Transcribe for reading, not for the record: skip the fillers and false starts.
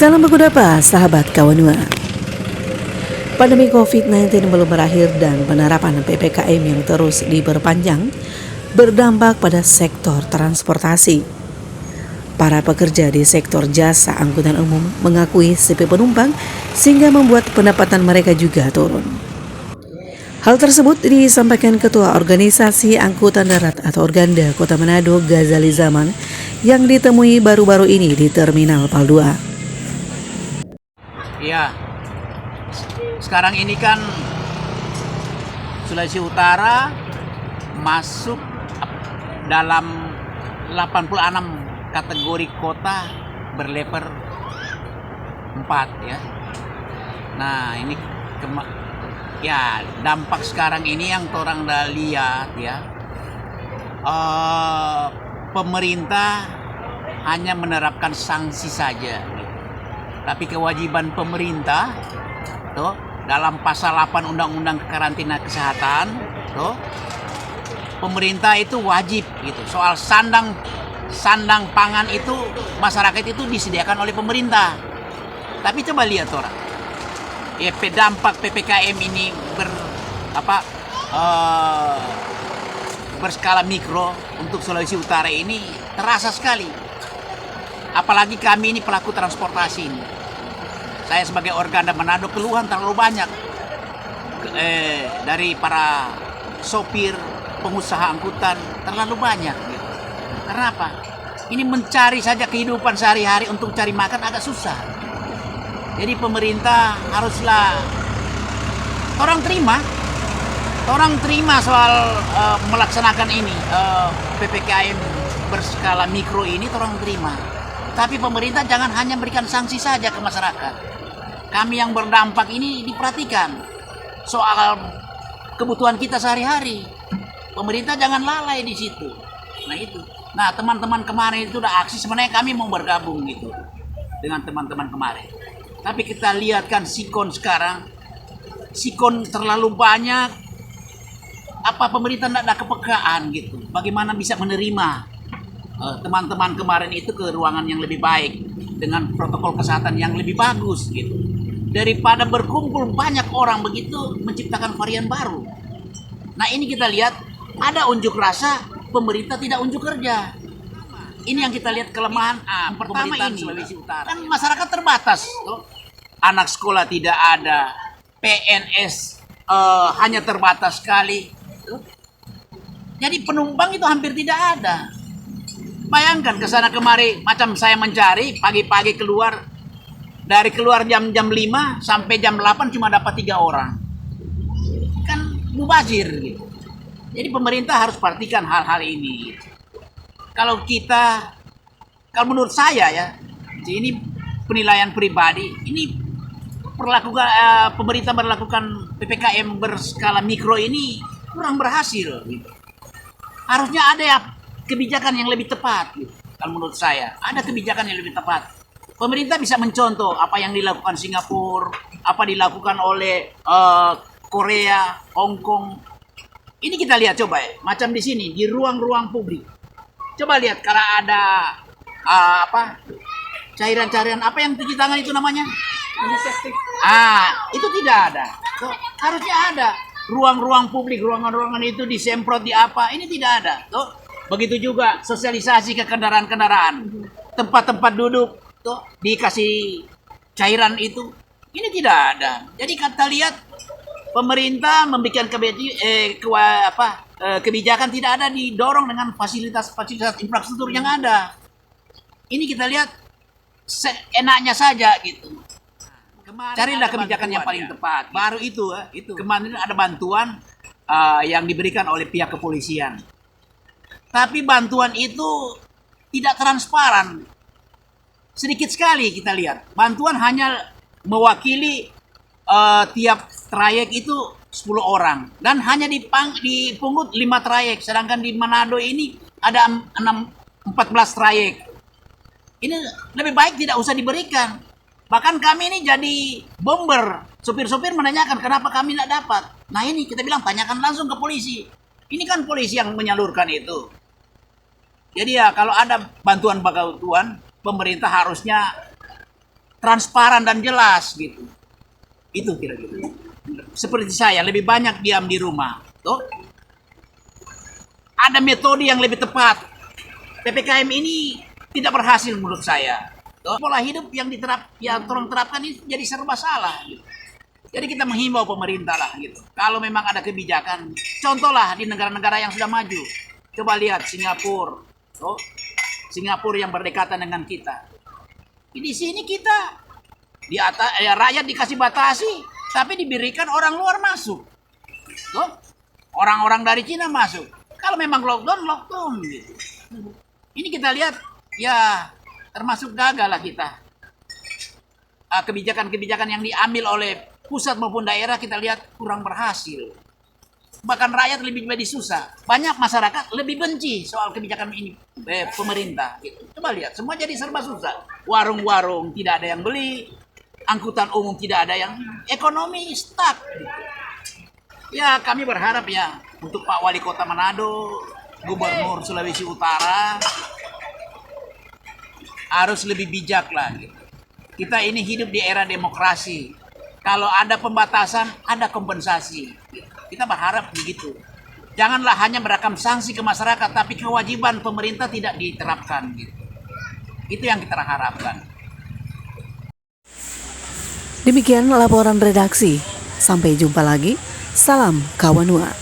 Salam Bagudapa, sahabat Kawanua. Pandemi COVID-19 belum berakhir dan penerapan PPKM yang terus diperpanjang berdampak pada sektor transportasi. Para pekerja di sektor jasa angkutan umum mengakui sepi penumpang sehingga membuat pendapatan mereka juga turun. Hal tersebut disampaikan Ketua Organisasi Angkutan Darat atau Organda Kota Manado, Ghazali Zaman, yang ditemui baru-baru ini di Terminal Pal 2. Iya, sekarang ini kan Sulawesi Utara masuk dalam 86 kategori kota berlevel 4 ya. Nah ini dampak sekarang ini yang orang dah lihat ya, pemerintah hanya menerapkan sanksi saja. Tapi kewajiban pemerintah tuh dalam pasal 8 Undang-Undang Karantina Kesehatan tuh pemerintah itu wajib gitu. Soal sandang pangan itu masyarakat itu disediakan oleh pemerintah. Tapi coba lihat orang. Dampak PPKM ini berskala mikro untuk Sulawesi Utara ini terasa sekali. Apalagi kami ini pelaku transportasi ini. Saya sebagai Organda Manado keluhan terlalu banyak dari para sopir, pengusaha angkutan terlalu banyak. Gitu. Karena apa? Ini mencari saja kehidupan sehari-hari untuk cari makan agak susah. Jadi pemerintah haruslah orang terima soal melaksanakan ini PPKM berskala mikro ini orang terima. Tapi pemerintah jangan hanya memberikan sanksi saja ke masyarakat. Kami yang berdampak ini diperhatikan soal kebutuhan kita sehari-hari. Pemerintah jangan lalai di situ. Nah itu. Nah teman-teman kemarin itu udah aksi, sebenarnya kami mau bergabung gitu dengan teman-teman kemarin. Tapi kita lihat kan sikon sekarang, sikon terlalu banyak. Apa pemerintah tidak ada kepekaan gitu? Bagaimana bisa menerima teman-teman kemarin itu ke ruangan yang lebih baik dengan protokol kesehatan yang lebih bagus gitu, daripada berkumpul banyak orang begitu menciptakan varian baru. Nah ini kita lihat ada unjuk rasa, pemerintah tidak unjuk kerja. Ini yang kita lihat kelemahan pertama ini Sulawesi Utara. Kan masyarakat terbatas tuh. Anak sekolah tidak ada, PNS hanya terbatas sekali tuh. Jadi penumpang itu hampir tidak ada. Bayangkan ke sana kemari, macam saya mencari pagi-pagi keluar jam 5 sampai jam 8 cuma dapat 3 orang. Kan mubazir gitu. Jadi pemerintah harus perhatikan hal-hal ini. Kalau menurut saya ya, ini penilaian pribadi, ini pemerintah melakukan PPKM berskala mikro ini kurang berhasil gitu. Harusnya ada ya kebijakan yang lebih tepat gitu. Kalau menurut saya ada kebijakan yang lebih tepat. Pemerintah bisa mencontoh apa yang dilakukan Singapura, apa dilakukan oleh Korea, Hong Kong. Ini kita lihat coba ya, macam di sini di ruang-ruang publik. Coba lihat kalau ada cairan-cairan apa yang cuci tangan itu namanya? Antiseptik. Itu tidak ada. So, harusnya ada. Ruang-ruang publik, ruangan-ruangan itu disemprot di apa? Ini tidak ada. Tuh. Begitu juga sosialisasi ke kendaraan-kendaraan, tempat-tempat duduk tuh dikasih cairan itu, ini tidak ada. Jadi kita lihat pemerintah membuat kebijakan tidak ada didorong dengan fasilitas infrastruktur yang ada. Ini kita lihat enaknya saja gitu. Carilah kebijakan yang paling tepat. Baru itu kemarin ada bantuan yang diberikan oleh pihak kepolisian. Tapi bantuan itu tidak transparan. Sedikit sekali kita lihat. Bantuan hanya mewakili tiap trayek itu 10 orang. Dan hanya dipungut 5 trayek. Sedangkan di Manado ini ada 14 trayek. Ini lebih baik tidak usah diberikan. Bahkan kami ini jadi bomber. Sopir-sopir menanyakan kenapa kami tidak dapat. Nah ini kita bilang tanyakan langsung ke polisi. Ini kan polisi yang menyalurkan itu. Jadi ya kalau ada bantuan, pemerintah harusnya transparan dan jelas gitu. Itu kira-kira. Seperti saya lebih banyak diam di rumah. Tuh. Ada metode yang lebih tepat. PPKM ini tidak berhasil menurut saya. Tuh. Pola hidup yang orang terapkan ini jadi serba salah. Gitu. Jadi kita menghimbau pemerintah lah gitu. Kalau memang ada kebijakan, contohlah di negara-negara yang sudah maju. Coba lihat Singapura. Tuh. Singapura yang berdekatan dengan kita. Di sini kita di atas rakyat dikasih batasi, tapi diberikan orang luar masuk. Tuh. Orang-orang dari Cina masuk. Kalau memang lockdown gitu. Ini kita lihat ya termasuk gagal lah kita. Kebijakan-kebijakan yang diambil oleh pusat maupun daerah kita lihat kurang berhasil. Bahkan rakyat lebih susah. Banyak masyarakat lebih benci soal kebijakan ini pemerintah. Gitu. Coba lihat, semua jadi serba susah. Warung-warung tidak ada yang beli, angkutan umum tidak ada yang, ekonomi stuck. Gitu. Ya kami berharap ya untuk Pak Wali Kota Manado, Gubernur Sulawesi Utara harus lebih bijak lah. Gitu. Kita ini hidup di era demokrasi. Kalau ada pembatasan, ada kompensasi. Kita berharap begitu. Janganlah hanya berakam sanksi ke masyarakat, tapi kewajiban pemerintah tidak diterapkan. Gitu. Itu yang kita harapkan. Demikian laporan redaksi. Sampai jumpa lagi. Salam Kawanua.